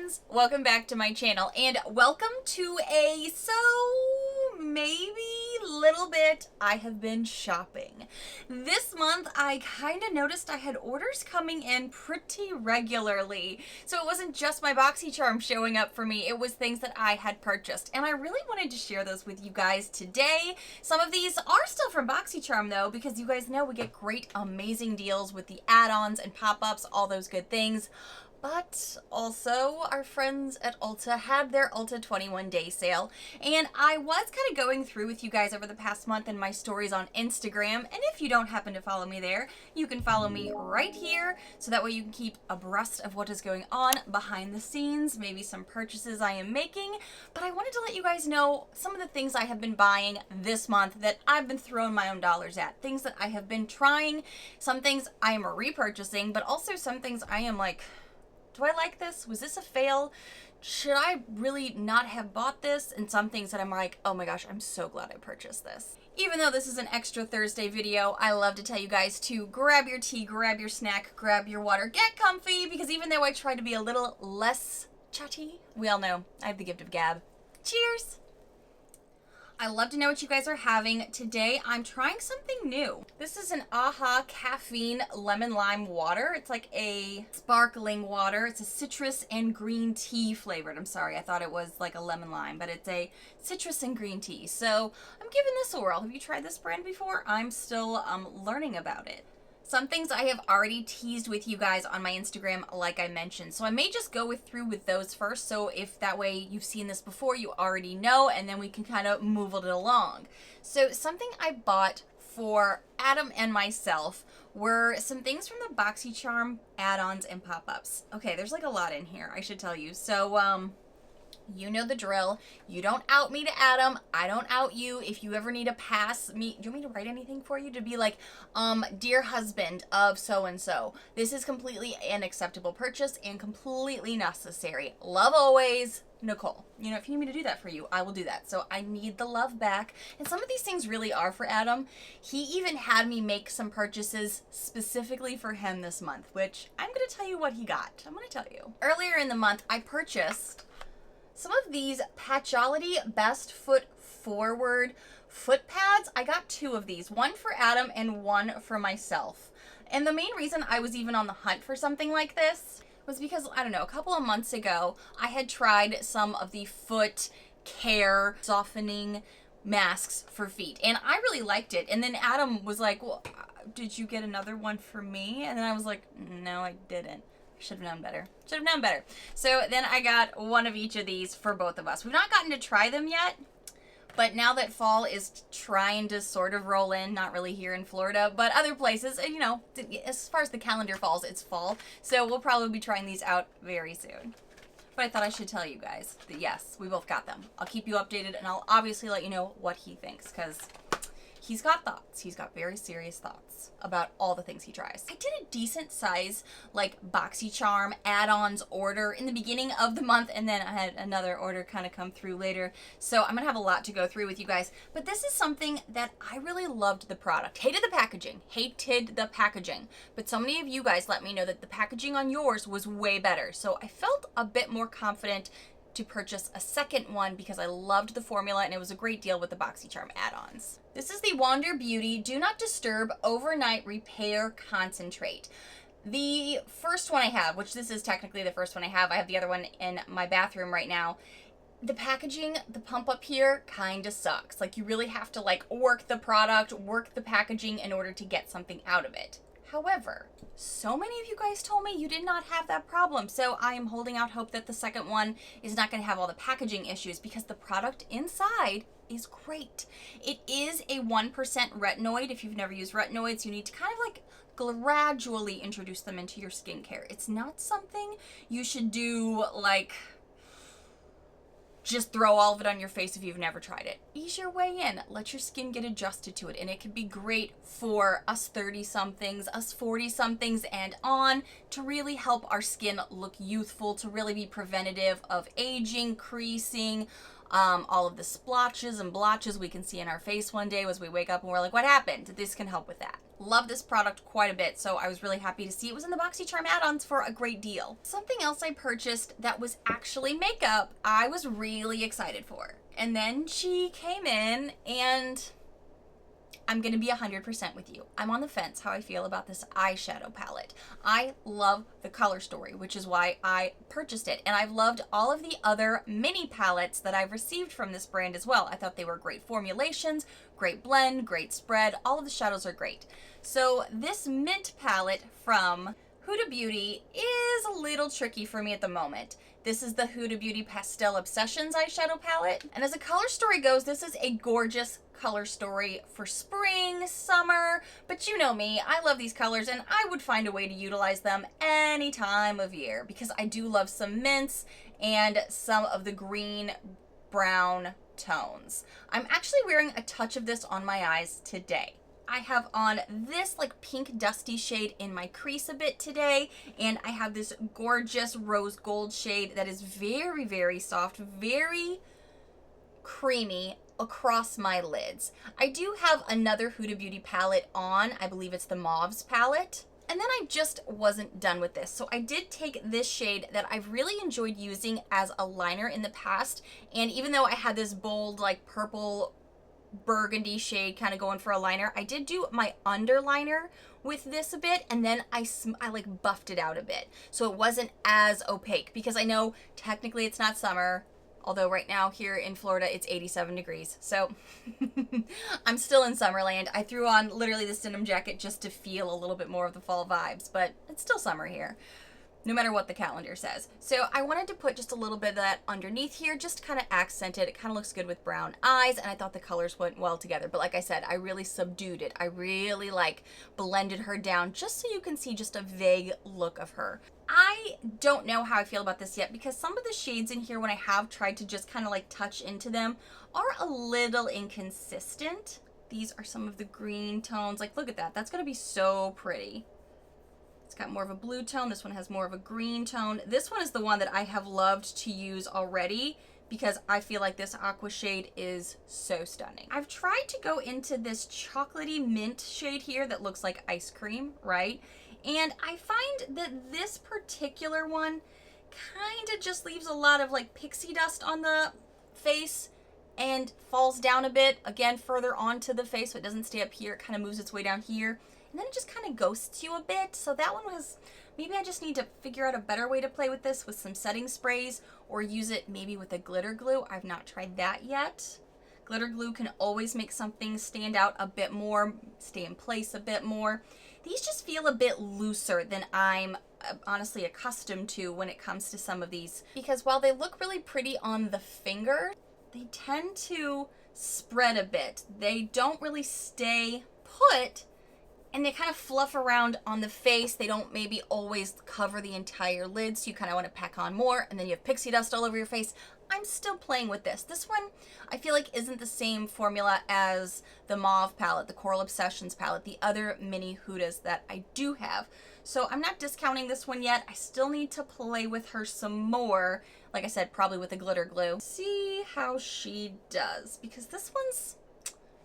friends, welcome back to my channel and welcome to a maybe little bit I have been shopping. This month I kind of noticed I had orders coming in pretty regularly. So it wasn't just my Boxycharm showing up for me, it was things that I had purchased. And I really wanted to share those with you guys today. Some of these are still from Boxycharm though, because you guys know we get great amazing deals with the add-ons and pop-ups, all those good things. But also, our friends at Ulta had their Ulta 21-day sale, and I was kind of going through with you guys over the past month in my stories on Instagram, and if you don't happen to follow me there, you can follow me right here, so that way you can keep abreast of what is going on behind the scenes, maybe some purchases I am making. But I wanted to let you guys know some of the things I have been buying this month that I've been throwing my own dollars at, things that I have been trying, some things I am repurchasing, but also some things I am like, do I like this? Was this a fail? Should I really not have bought this? And some things that I'm like, oh my gosh, I'm so glad I purchased this. Even though this is an extra Thursday video, I love to tell you guys to grab your tea, grab your snack, grab your water, get comfy, because even though I try to be a little less chatty, we all know I have the gift of gab. Cheers! I love to know what you guys are having. Today, I'm trying something new. This is an AHA caffeine lemon lime water. It's like a sparkling water. It's a citrus and green tea flavored. I'm sorry, I thought it was like a lemon lime, but it's a citrus and green tea. So I'm giving this a whirl. Have you tried this brand before? I'm still learning about it. Some things I have already teased with you guys on my Instagram, like I mentioned. So I may just go through with those first. So if that way you've seen this before, you already know, and then we can kind of move it along. So something I bought for Adam and myself were some things from the Boxycharm add-ons and pop-ups. Okay, there's like a lot in here, I should tell you. So, you know the drill. You don't out me to Adam. I don't out you. If you ever need a pass me, do you want me to write anything for you? To be like, dear husband of so-and-so, this is completely an acceptable purchase and completely necessary. Love always, Nicole. You know, if you need me to do that for you, I will do that. So I need the love back. And some of these things really are for Adam. He even had me make some purchases specifically for him this month, which I'm going to tell you what he got. I'm going to tell you. Earlier in the month, I purchased some of these Patchology Best Foot Forward foot pads. I got two of these, one for Adam and one for myself. And the main reason I was even on the hunt for something like this was because, I don't know, a couple of months ago, I had tried some of the foot care softening masks for feet, and I really liked it. And then Adam was like, well, did you get another one for me? And then I was like, no, I didn't. Should have known better. Should have known better. So then I got one of each of these for both of us. We've not gotten to try them yet, but now that fall is trying to sort of roll in, not really here in Florida, but other places, you know, as far as the calendar falls, it's fall. So we'll probably be trying these out very soon. But I thought I should tell you guys that yes, we both got them. I'll keep you updated, and I'll obviously let you know what he thinks, because he's got thoughts. He's got very serious thoughts about all the things he tries. I did a decent size, like, Boxycharm add-ons order in the beginning of the month, and then I had another order kind of come through later. So I'm gonna have a lot to go through with you guys. But this is something that I really loved the product. Hated the packaging. Hated the packaging. But so many of you guys let me know that the packaging on yours was way better. So I felt a bit more confident to purchase a second one because I loved the formula and it was a great deal with the Boxycharm add-ons. This is the Wander Beauty Do Not Disturb Overnight Repair Concentrate. The first one I have, which this is technically the first one I have the other one in my bathroom right now. The packaging, the pump up here kind of sucks. Like, you really have to like work the product, work the packaging in order to get something out of it. However, so many of you guys told me you did not have that problem, so I am holding out hope that the second one is not going to have all the packaging issues, because the product inside is great. It is a 1% retinoid. If you've never used retinoids, you need to kind of like gradually introduce them into your skincare. It's not something you should do like just throw all of it on your face if you've never tried it. Ease your way in. Let your skin get adjusted to it. And it can be great for us 30-somethings, us 40-somethings, and on, to really help our skin look youthful, to really be preventative of aging, creasing, all of the splotches and blotches we can see in our face one day as we wake up and we're like, what happened? This can help with that. Love this product quite a bit, so I was really happy to see it was in the Boxycharm add-ons for a great deal. Something else I purchased that was actually makeup, I was really excited for. And then she came in, and I'm gonna be 100% with you. I'm on the fence how I feel about this eyeshadow palette. I love the color story, which is why I purchased it. And I've loved all of the other mini palettes that I've received from this brand as well. I thought they were great formulations, great blend, great spread. All of the shadows are great. So this mint palette from Huda Beauty is a little tricky for me at the moment. This is the Huda Beauty Pastel Obsessions eyeshadow palette. And as a color story goes, this is a gorgeous color story for spring, summer, but you know me, I love these colors and I would find a way to utilize them any time of year because I do love some mints and some of the green, brown tones. I'm actually wearing a touch of this on my eyes today. I have on this like pink dusty shade in my crease a bit today, and I have this gorgeous rose gold shade that is very, very soft, very creamy across my lids. I do have another Huda Beauty palette on. I believe it's the Mauves palette. And then I just wasn't done with this. So I did take this shade that I've really enjoyed using as a liner in the past. And even though I had this bold like purple burgundy shade kind of going for a liner, I did do my underliner with this a bit, and then I like buffed it out a bit so it wasn't as opaque, because I know technically it's not summer, although right now here in Florida it's 87 degrees, so I'm still in Summerland. I threw on literally this denim jacket just to feel a little bit more of the fall vibes, but it's still summer here, no matter what the calendar says. So I wanted to put just a little bit of that underneath here, just to kind of accent it. It kind of looks good with brown eyes, and I thought the colors went well together. But like I said, I really subdued it. I really like blended her down just so you can see just a vague look of her. I don't know how I feel about this yet, because some of the shades in here, when I have tried to just kind of like touch into them, are a little inconsistent. These are some of the green tones. Like, look at that. That's going to be so pretty. It's got more of a blue tone. This one has more of a green tone. This one is the one that I have loved to use already because I feel like this aqua shade is so stunning. I've tried to go into this chocolatey mint shade here that looks like ice cream, right? And I find that this particular one kind of just leaves a lot of like pixie dust on the face and falls down a bit, again, further onto the face, so it doesn't stay up here. It kind of moves its way down here. And then it just kind of ghosts you a bit. So that one was, maybe I just need to figure out a better way to play with this with some setting sprays, or use it maybe with a glitter glue. I've not tried that yet. Glitter glue can always make something stand out a bit more, stay in place a bit more. These just feel a bit looser than I'm honestly accustomed to when it comes to some of these. Because while they look really pretty on the finger, they tend to spread a bit. They don't really stay put, and they kind of fluff around on the face. They don't maybe always cover the entire lid, so you kind of want to pack on more, and then you have pixie dust all over your face. I'm still playing with this. This one, I feel like, isn't the same formula as the Mauve palette, the Coral Obsessions palette, the other mini Hudas that I do have. So I'm not discounting this one yet. I still need to play with her some more. Like I said, probably with a glitter glue. See how she does, because this one's,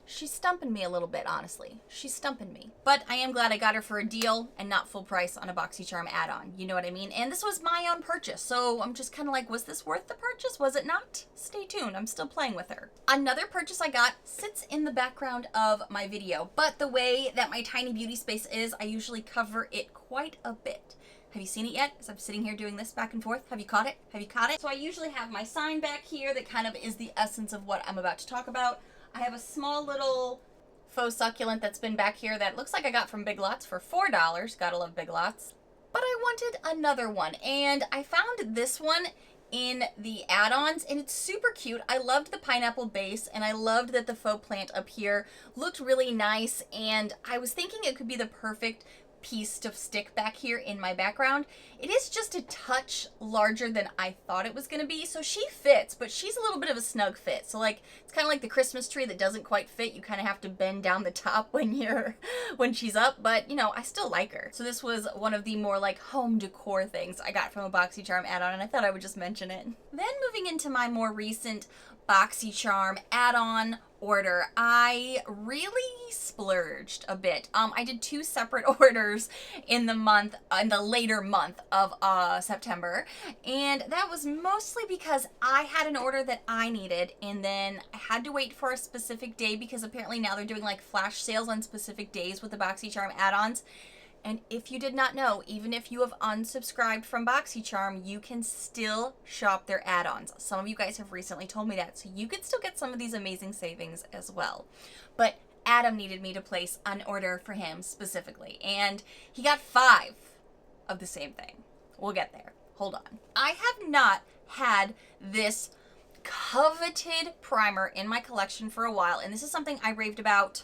she's stumping me a little bit, honestly. She's stumping me. But I am glad I got her for a deal and not full price on a Boxycharm add-on. You know what I mean? And this was my own purchase, so I'm just kind of like, was this worth the purchase? Was it not? Stay tuned. I'm still playing with her. Another purchase I got sits in the background of my video, but the way that my tiny beauty space is, I usually cover it quite a bit. Have you seen it yet? As I'm sitting here doing this back and forth. Have you caught it? Have you caught it? So I usually have my sign back here that kind of is the essence of what I'm about to talk about. I have a small little faux succulent that's been back here that looks like I got from Big Lots for $4. Gotta love Big Lots. But I wanted another one, and I found this one in the add-ons, and it's super cute. I loved the pineapple base, and I loved that the faux plant up here looked really nice, and I was thinking it could be the perfect piece to stick back here in my background. It is just a touch larger than I thought it was going to be, so she fits, but she's a little bit of a snug fit. So like, it's kind of like the Christmas tree that doesn't quite fit. You kind of have to bend down the top when she's up, but you know, I still like her. So this was one of the more like home decor things I got from a Boxycharm add-on, and I thought I would just mention it. Then diving into my more recent Boxycharm add-on order, I really splurged a bit. I did 2 separate orders in the later month of September, and that was mostly because I had an order that I needed, and then I had to wait for a specific day because apparently now they're doing like flash sales on specific days with the Boxycharm add-ons. And if you did not know, even if you have unsubscribed from Boxycharm, you can still shop their add-ons. Some of you guys have recently told me that, so you can still get some of these amazing savings as well. But Adam needed me to place an order for him specifically, and he got 5 of the same thing. We'll get there. Hold on. I have not had this coveted primer in my collection for a while, and this is something I raved about.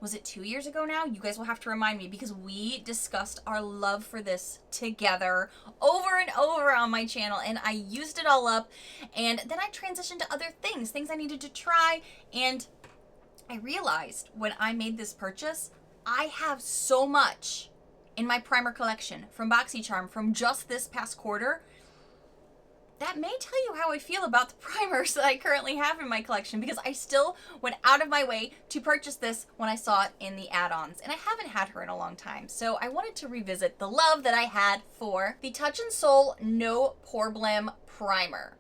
Was it 2 years ago now? You guys will have to remind me because we discussed our love for this together over and over on my channel, and I used it all up, and then I transitioned to other things I needed to try, and I realized when I made this purchase, I have so much in my primer collection from Boxycharm from just this past quarter that may tell you how I feel about the primers that I currently have in my collection, because I still went out of my way to purchase this when I saw it in the add-ons, and I haven't had her in a long time. So I wanted to revisit the love that I had for the Touch in Sol No Poreblem Primer.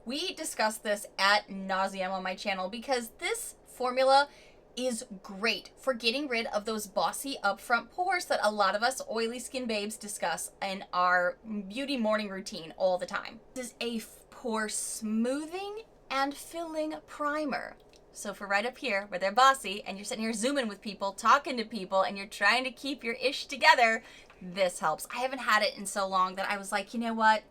We discussed this ad nauseum on my channel because this formula is great for getting rid of those bossy upfront pores that a lot of us oily skin babes discuss in our beauty morning routine all the time. This is a pore smoothing and filling primer. So for right up here where they're bossy and you're sitting here zooming with people, talking to people, and you're trying to keep your ish together, this helps. I haven't had it in so long that I was like, you know what?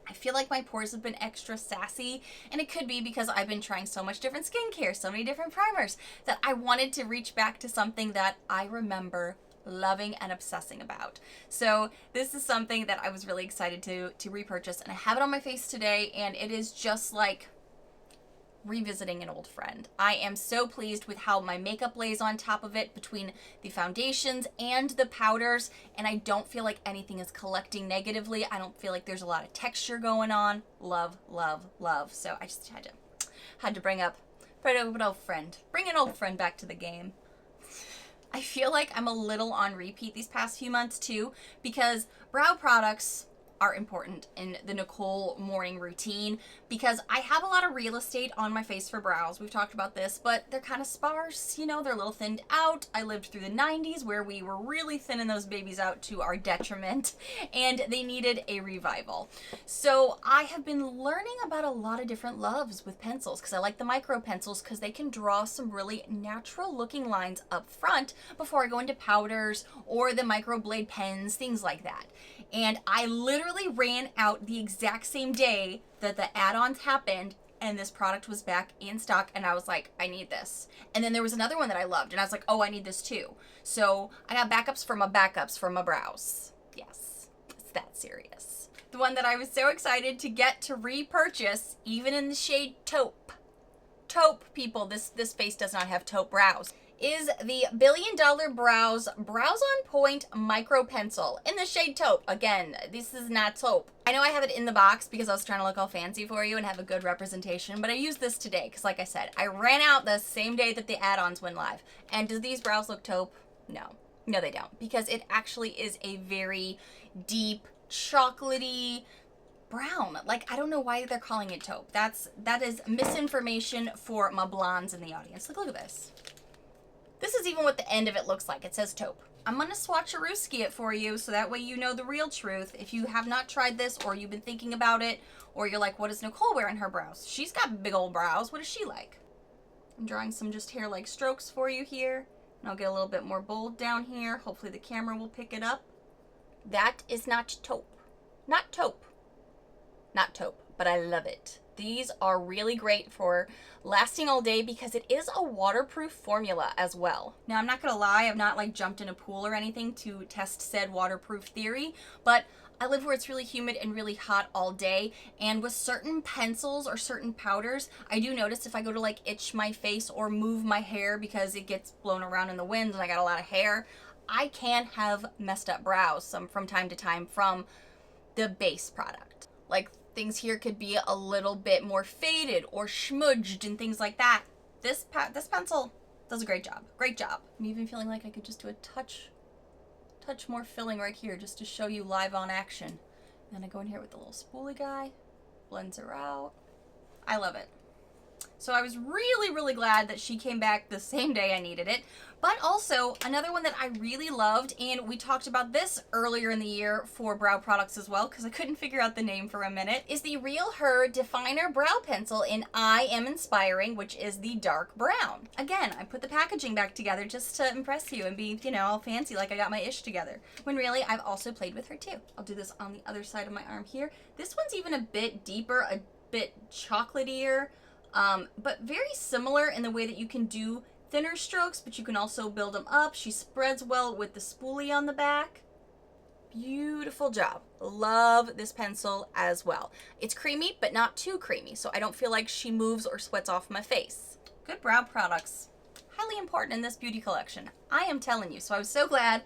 I feel like my pores have been extra sassy, and it could be because I've been trying so much different skincare, so many different primers, that I wanted to reach back to something that I remember loving and obsessing about. So this is something that I was really excited to repurchase, and I have it on my face today, and it is just like revisiting an old friend. I am so pleased with how my makeup lays on top of it between the foundations and the powders, and I don't feel like anything is collecting negatively. I don't feel like there's a lot of texture going on. Love, love, love. So I just had to bring an old friend. Bring an old friend back to the game. I feel like I'm a little on repeat these past few months too, because brow products are important in the Nichole morning routine, because I have a lot of real estate on my face for brows. We've talked about this, but they're kind of sparse, you know, they're a little thinned out. I lived through the 90s where we were really thinning those babies out to our detriment, and they needed a revival. So I have been learning about a lot of different loves with pencils, because I like the micro pencils because they can draw some really natural looking lines up front before I go into powders or the microblade pens, things like that. And I literally ran out the exact same day that the add-ons happened, and this product was back in stock, and I was like, I need this. And then there was another one that I loved, and I was like, oh, I need this too. So I got backups for my brows. Yes, it's that serious. The one that I was so excited to get to repurchase, even in the shade Taupe. Taupe, people, this face does not have taupe brows, is the $1 Billion Brows On Point Micro Pencil in the shade Taupe. Again, this is not taupe. I know I have it in the box because I was trying to look all fancy for you and have a good representation, but I used this today because, like I said, I ran out the same day that the add-ons went live. And do these brows look taupe? No. No, they don't, because it actually is a very deep, chocolatey brown. Like, I don't know why they're calling it taupe. That is misinformation for my blondes in the audience. Look at this. This is even what the end of it looks like. It says taupe. I'm going to swatcherooski it for you so that way you know the real truth. If you have not tried this, or you've been thinking about it, or you're like, what does Nichole wear in her brows? She's got big old brows. What is she like? I'm drawing some just hair-like strokes for you here. And I'll get a little bit more bold down here. Hopefully the camera will pick it up. That is not taupe. Not taupe. Not taupe, but I love it. These are really great for lasting all day because it is a waterproof formula as well. Now, I'm not gonna lie, I've not like jumped in a pool or anything to test said waterproof theory, but I live where it's really humid and really hot all day, and with certain pencils or certain powders, I do notice if I go to like itch my face or move my hair because it gets blown around in the wind and I got a lot of hair, I can have messed up brows from time to time from the base product. Like, things here could be a little bit more faded or smudged and things like that. This pencil does a great job. Great job. I'm even feeling like I could just do a touch more filling right here just to show you live on action. And then I go in here with the little spoolie guy, blends her out. I love it. So I was really, really glad that she came back the same day I needed it. But also, another one that I really loved, and we talked about this earlier in the year for brow products as well, because I couldn't figure out the name for a minute, is the Real Her Definer Brow Pencil in I Am Inspiring, which is the dark brown. Again, I put the packaging back together just to impress you and be, you know, all fancy like I got my ish together. When really, I've also played with her too. I'll do this on the other side of my arm here. This one's even a bit deeper, a bit chocolatier, but very similar in the way that you can do thinner strokes, but you can also build them up. She spreads well with the spoolie on the back. Beautiful job. Love this pencil as well. It's creamy, but not too creamy, so I don't feel like she moves or sweats off my face. Good brow products. Highly important in this beauty collection. I am telling you. So I was so glad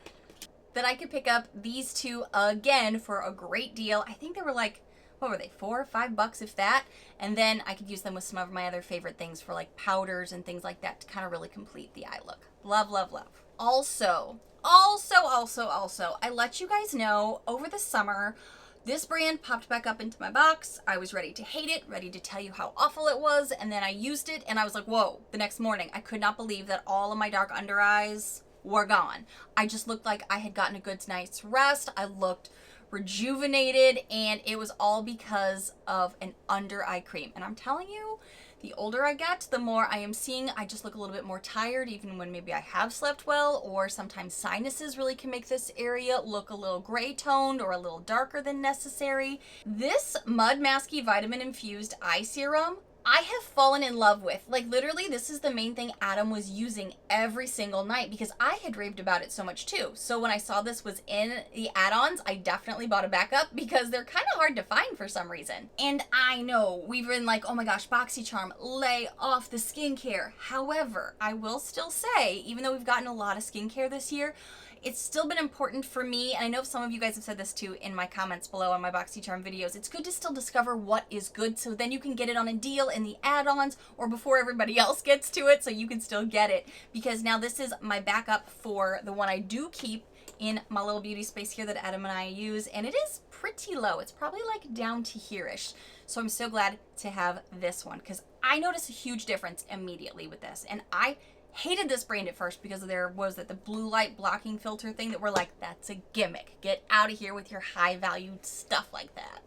that I could pick up these two again for a great deal. I think they were like, what were they, $4 or $5 if that? And then I could use them with some of my other favorite things for like powders and things like that to kind of really complete the eye look. Love, love, love. Also, I let you guys know over the summer, this brand popped back up into my box. I was ready to hate it, ready to tell you how awful it was, and then I used it and I was like, whoa, the next morning. I could not believe that all of my dark under eyes were gone. I just looked like I had gotten a good night's rest. I looked rejuvenated, and it was all because of an under eye cream. And I'm telling you, the older I get, the more I am seeing I just look a little bit more tired, even when maybe I have slept well, or sometimes sinuses really can make this area look a little gray toned or a little darker than necessary. This MudMasky Vitamin Infused Eye Serum, I have fallen in love with. Like literally, this is the main thing Adam was using every single night because I had raved about it so much too. So when I saw this was in the add-ons, I definitely bought a backup because they're kind of hard to find for some reason. And I know we've been like, oh my gosh, Boxycharm, lay off the skincare. However, I will still say, even though we've gotten a lot of skincare this year, it's still been important for me, and I know some of you guys have said this too in my comments below on my Boxycharm videos, it's good to still discover what is good so then you can get it on a deal in the add-ons or before everybody else gets to it so you can still get it. Because now this is my backup for the one I do keep in my little beauty space here that Adam and I use, and it is pretty low. It's probably like down to here-ish. So I'm so glad to have this one because I noticed a huge difference immediately with this, and I hated this brand at first because there was the blue light blocking filter thing that we're like, that's a gimmick. Get out of here with your high valued stuff like that.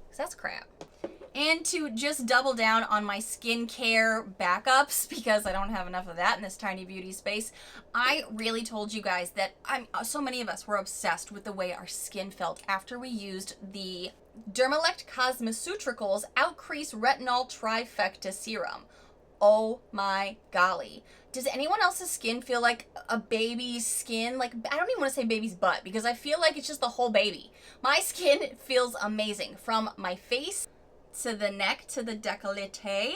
Because that's crap. And to just double down on my skincare backups, because I don't have enough of that in this tiny beauty space, I really told you guys that so many of us were obsessed with the way our skin felt after we used the Dermelect Cosmecuticals Outcrease Retinol Trifecta Serum. Oh my golly. Does anyone else's skin feel like a baby's skin? Like, I don't even want to say baby's butt because I feel like it's just the whole baby. My skin feels amazing from my face to the neck to the décolleté.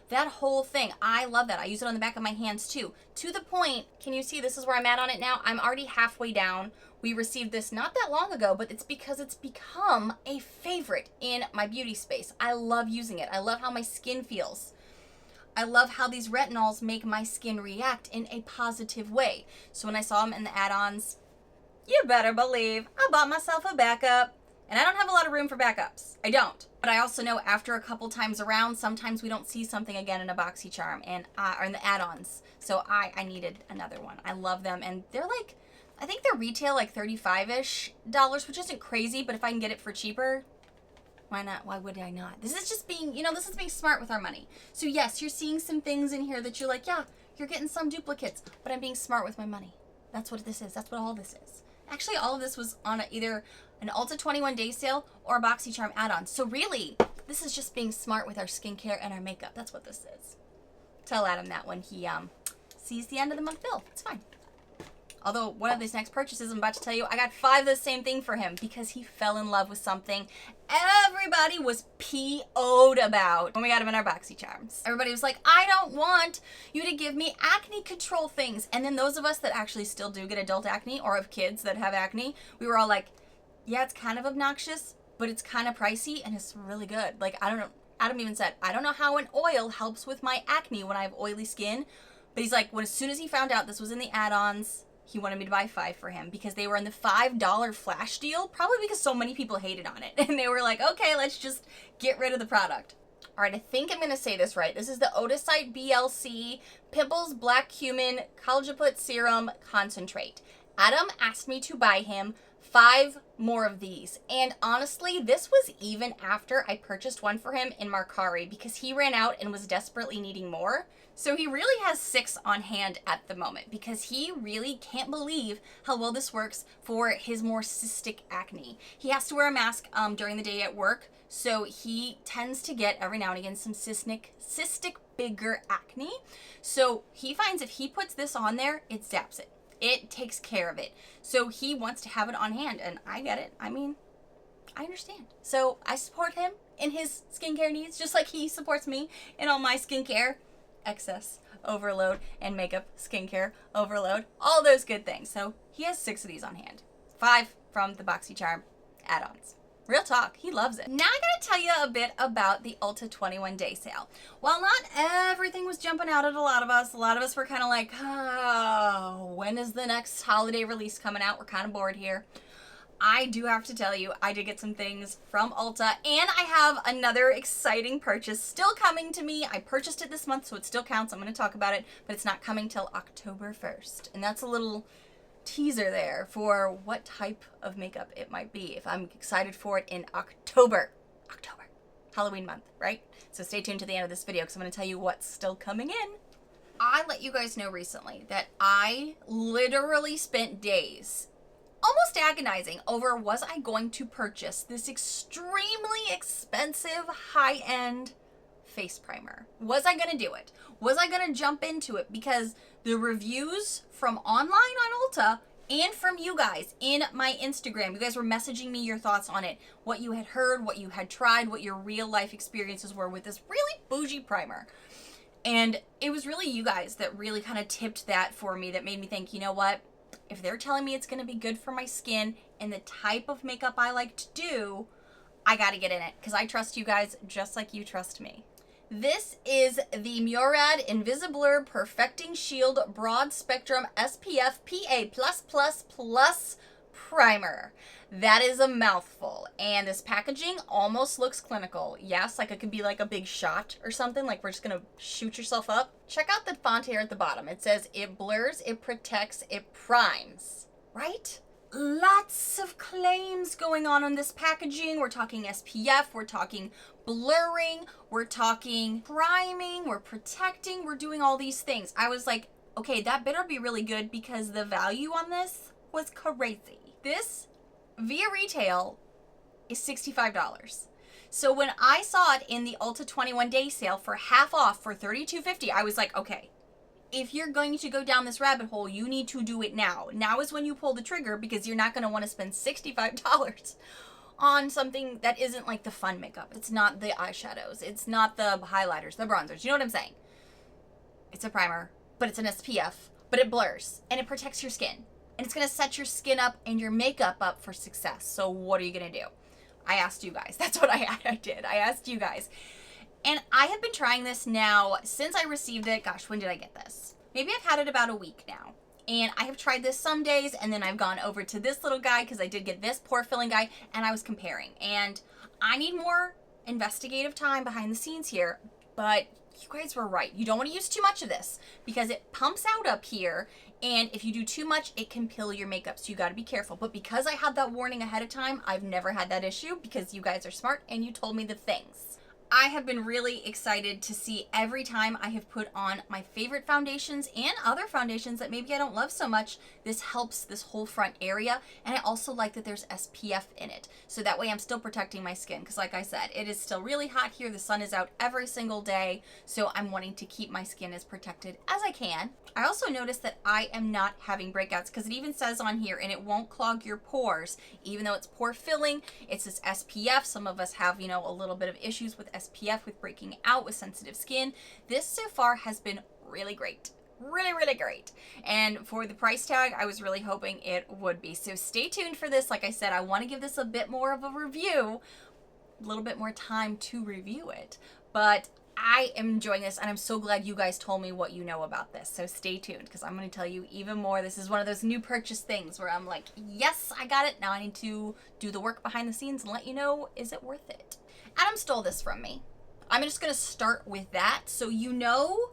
That whole thing. I love that. I use it on the back of my hands too. To the point, can you see this is where I'm at on it now? I'm already halfway down. We received this not that long ago, but it's because it's become a favorite in my beauty space. I love using it. I love how my skin feels. I love how these retinols make my skin react in a positive way. So when I saw them in the add-ons, you better believe I bought myself a backup. And I don't have a lot of room for backups. I don't. But I also know after a couple times around, sometimes we don't see something again in a Boxycharm and or in the add-ons. So I needed another one. I love them, and they're like, I think they're retail like $35-ish, which isn't crazy, but if I can get it for cheaper, why not? Why would I not? This is just being, this is being smart with our money. So yes, you're seeing some things in here that you're like, yeah, you're getting some duplicates, but I'm being smart with my money. That's what this is. That's what all this is. Actually, all of this was on either an Ulta 21-day sale or a Boxycharm add-on. So really, this is just being smart with our skincare and our makeup. That's what this is. Tell Adam that when he sees the end of the month bill. It's fine. Although one of these next purchases, I'm about to tell you, I got 5 of the same thing for him because he fell in love with something everybody was PO'd about when we got him in our Boxycharms. Everybody was like, I don't want you to give me acne control things. And then those of us that actually still do get adult acne or have kids that have acne, we were all like, yeah, it's kind of obnoxious, but it's kind of pricey and it's really good. Like, I don't know. Adam even said, I don't know how an oil helps with my acne when I have oily skin, but he's like, as soon as he found out this was in the add-ons, he wanted me to buy 5 for him because they were in the $5 flash deal, probably because so many people hated on it. And they were like, okay, let's just get rid of the product. All right, I think I'm going to say this right. This is the Odacite BL+C Pimples Black Cumin Collagen Serum Concentrate. Adam asked me to buy him 5 more of these. And honestly, this was even after I purchased one for him in Mercari because he ran out and was desperately needing more. So he really has 6 on hand at the moment because he really can't believe how well this works for his more cystic acne. He has to wear a mask during the day at work, so he tends to get every now and again some cystic bigger acne. So he finds if he puts this on there, it zaps it. It takes care of it. So he wants to have it on hand, and I get it. I mean, I understand. So I support him in his skincare needs, just like he supports me in all my skincare excess overload and makeup skincare overload, all those good things. So he has 6 of these on hand. 5 from the Boxycharm add-ons. Real talk, he loves it. Now I'm going to tell you a bit about the Ulta 21-day sale. While not everything was jumping out at a lot of us were kind of like, oh, when is the next holiday release coming out? We're kind of bored here. I do have to tell you, I did get some things from Ulta, and I have another exciting purchase still coming to me. I purchased it this month, so it still counts. I'm going to talk about it, but it's not coming till October 1st. And that's a little teaser there for what type of makeup it might be if I'm excited for it in October. Halloween month, right? So stay tuned to the end of this video because I'm going to tell you what's still coming in. I let you guys know recently that I literally spent days almost agonizing over was I going to purchase this extremely expensive high-end face primer. Was I going to do it? Was I going to jump into it? Because the reviews from online on Ulta and from you guys in my Instagram, you guys were messaging me your thoughts on it, what you had heard, what you had tried, what your real life experiences were with this really bougie primer. And it was really you guys that really kind of tipped that for me, that made me think, you know what? If they're telling me it's going to be good for my skin and the type of makeup I like to do, I got to get in it because I trust you guys just like you trust me. This is the Murad Invisiblur Perfecting Shield Broad Spectrum SPF PA+++ primer. That is a mouthful, and this packaging almost looks clinical. Yes, like it could be like a big shot or something, like we're just gonna shoot yourself up. Check out the font here at the bottom. It says it blurs, it protects, it primes, right? Lots of claims going on this packaging. We're talking SPF, we're talking blurring, we're talking priming, we're protecting, we're doing all these things. I was like, okay, that better be really good because the value on this was crazy. This via retail is $65. So when I saw it in the Ulta 21-day sale for half off for $32.50, I was like, okay, if you're going to go down this rabbit hole, you need to do it now. Now is when you pull the trigger because you're not going to want to spend $65 on something that isn't like the fun makeup. It's not the eyeshadows. It's not the highlighters, the bronzers. You know what I'm saying? It's a primer, but it's an SPF, but it blurs and it protects your skin. And it's going to set your skin up and your makeup up for success. So what are you going to do? I asked you guys. That's what I did. I asked you guys. And I have been trying this now since I received it. Gosh, when did I get this? Maybe I've had it about a week now. And I have tried this some days, and then I've gone over to this little guy because I did get this pore filling guy, and I was comparing. And I need more investigative time behind the scenes here, but you guys were right. You don't want to use too much of this because it pumps out up here, and if you do too much, it can peel your makeup, so you got to be careful. But because I had that warning ahead of time, I've never had that issue because you guys are smart and you told me the things. I have been really excited to see every time I have put on my favorite foundations and other foundations that maybe I don't love so much, this helps this whole front area. And I also like that there's SPF in it. So that way I'm still protecting my skin. Because like I said, it is still really hot here. The sun is out every single day. So I'm wanting to keep my skin as protected as I can. I also noticed that I am not having breakouts because it even says on here, and it won't clog your pores. Even though it's pore filling, it's this SPF. Some of us have, you know, a little bit of issues with SPF, with breaking out, with sensitive skin. This so far has been really great. really, really great. And for the price tag, I was really hoping it would be. So stay tuned for this. Like I said, I want to give this a bit more of a review, a little bit more time to review it. But I am enjoying this, and I'm so glad you guys told me what you know about this. So stay tuned, because I'm going to tell you even more. This is one of those new purchase things where I'm like, yes, I got it. Now I need to do the work behind the scenes and let you know, is it worth it? Adam stole this from me. I'm just going to start with that so you know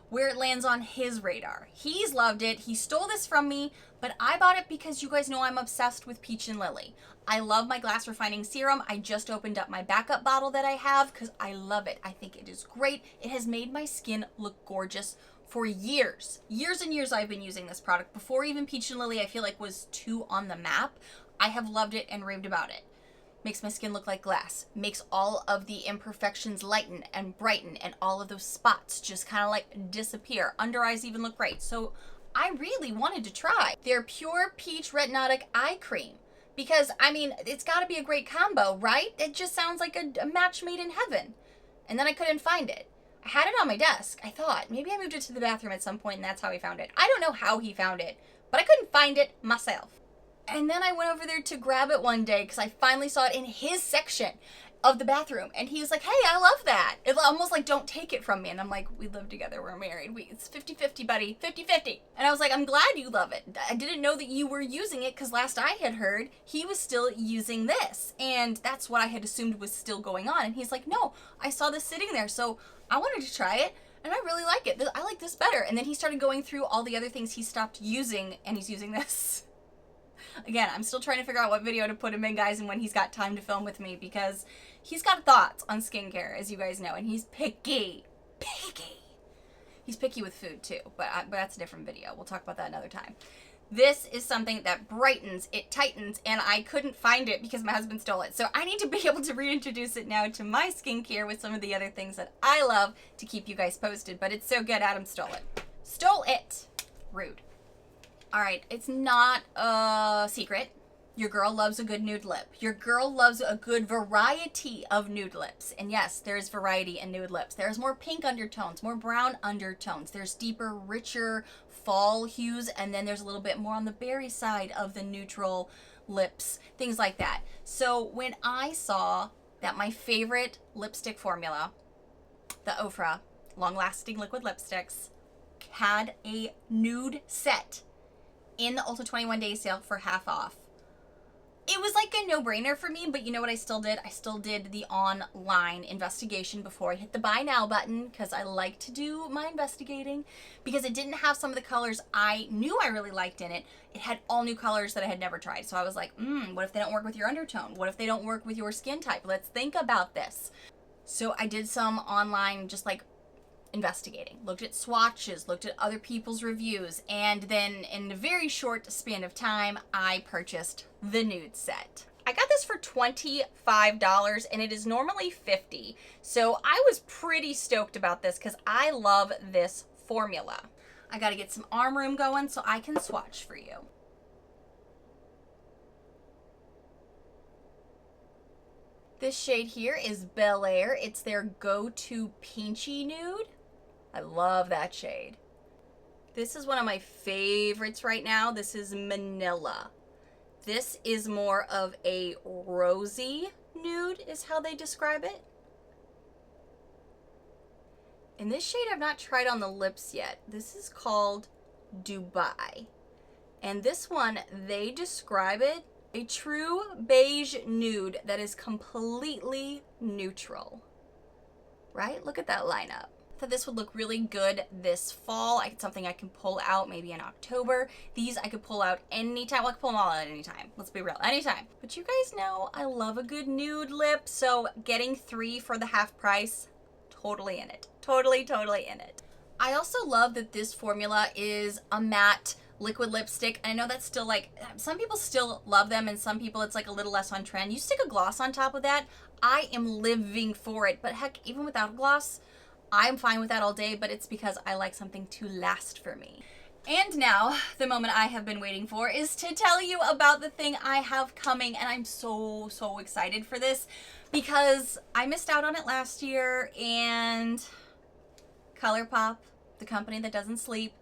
where it lands on his radar. He's loved it. He stole this from me, but I bought it because you guys know I'm obsessed with Peach and Lily. I love my glass refining serum. I just opened up my backup bottle that I have because I love it. I think it is great. It has made my skin look gorgeous for years. Years and years I've been using this product. Before even Peach and Lily, I feel like was too on the map. I have loved it and raved about it. Makes my skin look like glass, makes all of the imperfections lighten and brighten, and all of those spots just kind of like disappear. Under eyes even look great. So I really wanted to try their Pure Peach Retinotic Eye Cream because, I mean, it's got to be a great combo, right? It just sounds like a match made in heaven. And then I couldn't find it. I had it on my desk. I thought maybe I moved it to the bathroom at some point and that's how he found it. I don't know how he found it, but I couldn't find it myself. And then I went over there to grab it one day because I finally saw it in his section of the bathroom. And he was like, hey, I love that. It's almost like, don't take it from me. And I'm like, we live together. We're married. It's 50-50, buddy. 50-50. And I was like, I'm glad you love it. I didn't know that you were using it because last I had heard, he was still using this. And that's what I had assumed was still going on. And he's like, no, I saw this sitting there. So I wanted to try it. And I really like it. I like this better. And then he started going through all the other things he stopped using. And he's using this. Again, I'm still trying to figure out what video to put him in, guys, and when he's got time to film with me, because he's got thoughts on skincare, as you guys know, and he's picky. Picky. He's picky with food, too, but that's a different video. We'll talk about that another time. This is something that brightens, it tightens, and I couldn't find it because my husband stole it. So I need to be able to reintroduce it now to my skincare with some of the other things that I love to keep you guys posted, but it's so good, Adam stole it. Stole it. Rude. All right, it's not a secret. Your girl loves a good nude lip. Your girl loves a good variety of nude lips. And yes, there's variety in nude lips. There's more pink undertones, more brown undertones. There's deeper, richer fall hues, and then there's a little bit more on the berry side of the neutral lips, things like that. So when I saw that my favorite lipstick formula, the OFRA, long-lasting liquid lipsticks, had a nude set in the Ulta 21 day sale for half off. It was like a no-brainer for me, but you know what I still did? I still did the online investigation before I hit the buy now button because I like to do my investigating because it didn't have some of the colors I knew I really liked in it. It had all new colors that I had never tried. So I was like, what if they don't work with your undertone? What if they don't work with your skin type? Let's think about this. So I did some online just like investigating, looked at swatches, looked at other people's reviews, and then in a very short span of time, I purchased the nude set. I got this for $25 and it is normally $50. So I was pretty stoked about this because I love this formula. I got to get some arm room going so I can swatch for you. This shade here is Bel Air. It's their go-to peachy nude. I love that shade. This is one of my favorites right now. This is Manila. This is more of a rosy nude is how they describe it. And this shade I've not tried on the lips yet. This is called Dubai. And this one, they describe it a true beige nude that is completely neutral. Right? Look at that lineup. I thought this would look really good this fall. It's something I can pull out maybe in October. These I could pull out anytime. Well, I could pull them all out anytime. Let's be real, anytime. But you guys know I love a good nude lip, so getting 3 for the half price, totally in it. Totally, totally in it. I also love that this formula is a matte liquid lipstick. And I know that's still like, some people still love them and some people it's like a little less on trend. You stick a gloss on top of that, I am living for it. But heck, even without a gloss, I'm fine with that all day, but it's because I like something to last for me. And now, the moment I have been waiting for is to tell you about the thing I have coming, and I'm so excited for this because I missed out on it last year, and ColourPop the company that doesn't sleep,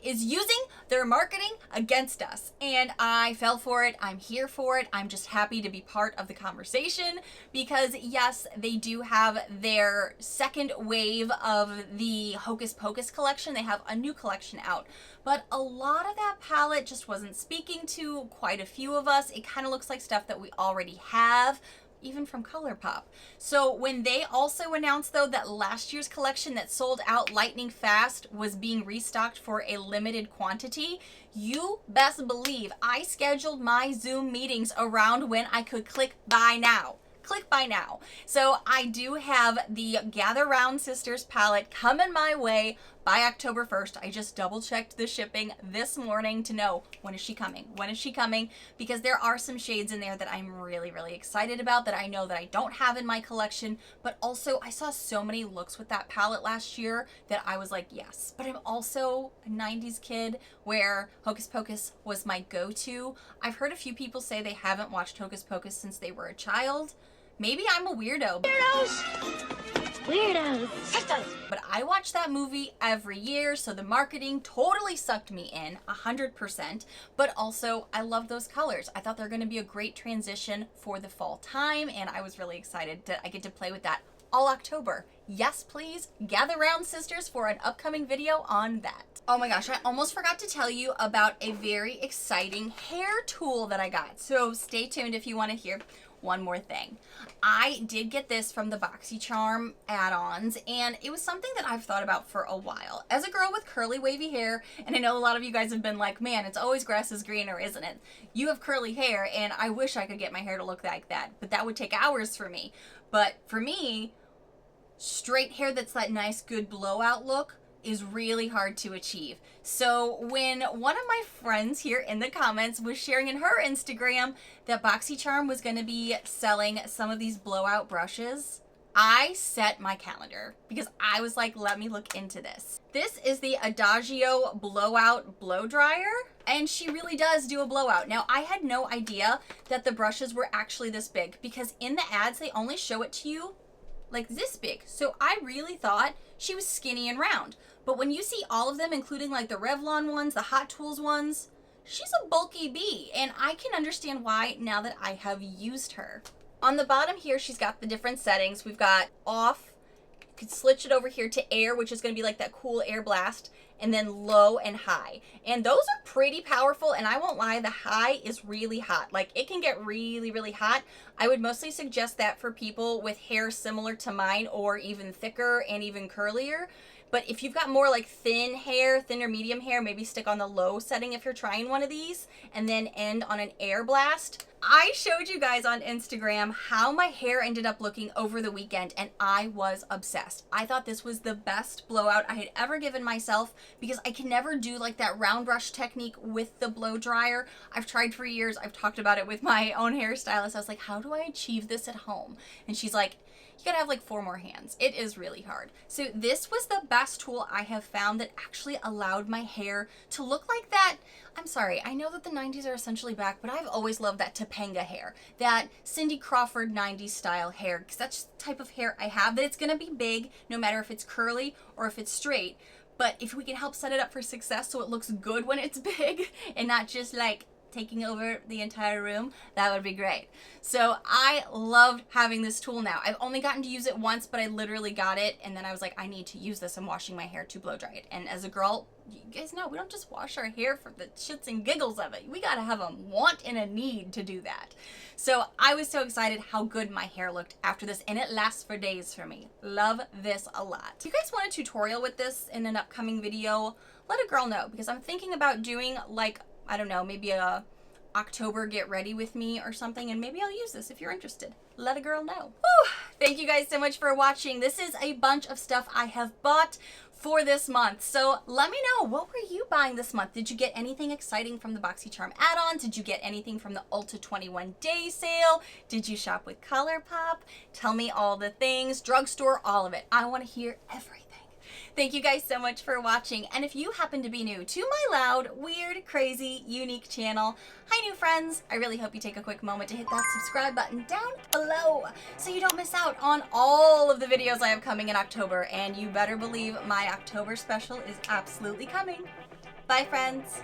is using their marketing against us. And I fell for it. I'm here for it. I'm just happy to be part of the conversation because yes, they do have their second wave of the Hocus Pocus collection. They have a new collection out, but a lot of that palette just wasn't speaking to quite a few of us. It kind of looks like stuff that we already have, even from ColourPop. So when they also announced though that last year's collection that sold out lightning fast was being restocked for a limited quantity, you best believe I scheduled my Zoom meetings around when I could click buy now. Click buy now. So I do have the Gather Round Sisters palette coming my way by October 1st. I just double checked the shipping this morning to know when is she coming? When is she coming? Because there are some shades in there that I'm really, really excited about that I know that I don't have in my collection, but also I saw so many looks with that palette last year that I was like, yes. But I'm also a 90s kid where Hocus Pocus was my go-to. I've heard a few people say they haven't watched Hocus Pocus since they were a child. Maybe I'm a weirdo. Weirdos. But I watch that movie every year, so the marketing totally sucked me in 100%. But also, I love those colors. I thought they're going to be a great transition for the fall time, and I was really excited that I get to play with that all October. Yes, please gather round, sisters, for an upcoming video on that. Oh my gosh, I almost forgot to tell you about a very exciting hair tool that I got. So stay tuned if you want to hear. One more thing. I did get this from the Boxycharm add-ons, and it was something that I've thought about for a while. As a girl with curly wavy hair, and I know a lot of you guys have been like, man, it's always grass is greener, isn't it? You have curly hair, and I wish I could get my hair to look like that, but that would take hours for me. But for me, straight hair that's that nice, good blowout look is really hard to achieve. So when one of my friends here in the comments was sharing in her Instagram that Boxycharm was going to be selling some of these blowout brushes, I set my calendar because I was like, let me look into this. This is the Adagio Blowout Blow Dryer, and she really does do a blowout. Now, I had no idea that the brushes were actually this big because in the ads, they only show it to you like this big. So I really thought she was skinny and round. But when you see all of them, including like the Revlon ones, the Hot Tools ones, she's a bulky bee. And I can understand why now that I have used her. On the bottom here, she's got the different settings. We've got off, you could switch it over here to air, which is gonna be like that cool air blast, and then low and high. And those are pretty powerful, and I won't lie, the high is really hot. Like, it can get really, really hot. I would mostly suggest that for people with hair similar to mine or even thicker and even curlier. But if you've got more like thin hair, thin or medium hair, maybe stick on the low setting if you're trying one of these, and then end on an air blast. I showed you guys on Instagram how my hair ended up looking over the weekend, and I was obsessed. I thought this was the best blowout I had ever given myself because I can never do like that round brush technique with the blow dryer. I've tried for years. I've talked about it with my own hairstylist. I was like, how do I achieve this at home? And she's like, you gotta have like 4 more hands. It is really hard. So this was the best tool I have found that actually allowed my hair to look like that. I'm sorry, I know that the 90s are essentially back, but I've always loved that Topanga hair, that Cindy Crawford 90s style hair, because that's the type of hair I have, that it's gonna be big no matter if it's curly or if it's straight. But if we can help set it up for success so it looks good when it's big and not just like taking over the entire room, that would be great. So I loved having this tool now. I've only gotten to use it once, but I literally got it and then I was like, I need to use this. I'm washing my hair to blow dry it. And as a girl, you guys know we don't just wash our hair for the shits and giggles of it. We gotta have a want and a need to do that. So I was so excited how good my hair looked after this, and it lasts for days for me. Love this a lot. If you guys want a tutorial with this in an upcoming video, let a girl know, because I'm thinking about doing like, I don't know, maybe a October get ready with me or something, and maybe I'll use this if you're interested. Let a girl know. Whew. Thank you guys so much for watching. This is a bunch of stuff I have bought for this month. So let me know, what were you buying this month? Did you get anything exciting from the Boxycharm add-ons? Did you get anything from the Ulta 21-day sale? Did you shop with ColourPop? Tell me all the things. Drugstore, all of it. I want to hear everything. Thank you guys so much for watching. And if you happen to be new to my loud, weird, crazy, unique channel, hi new friends. I really hope you take a quick moment to hit that subscribe button down below so you don't miss out on all of the videos I have coming in October. And you better believe my October special is absolutely coming. Bye friends.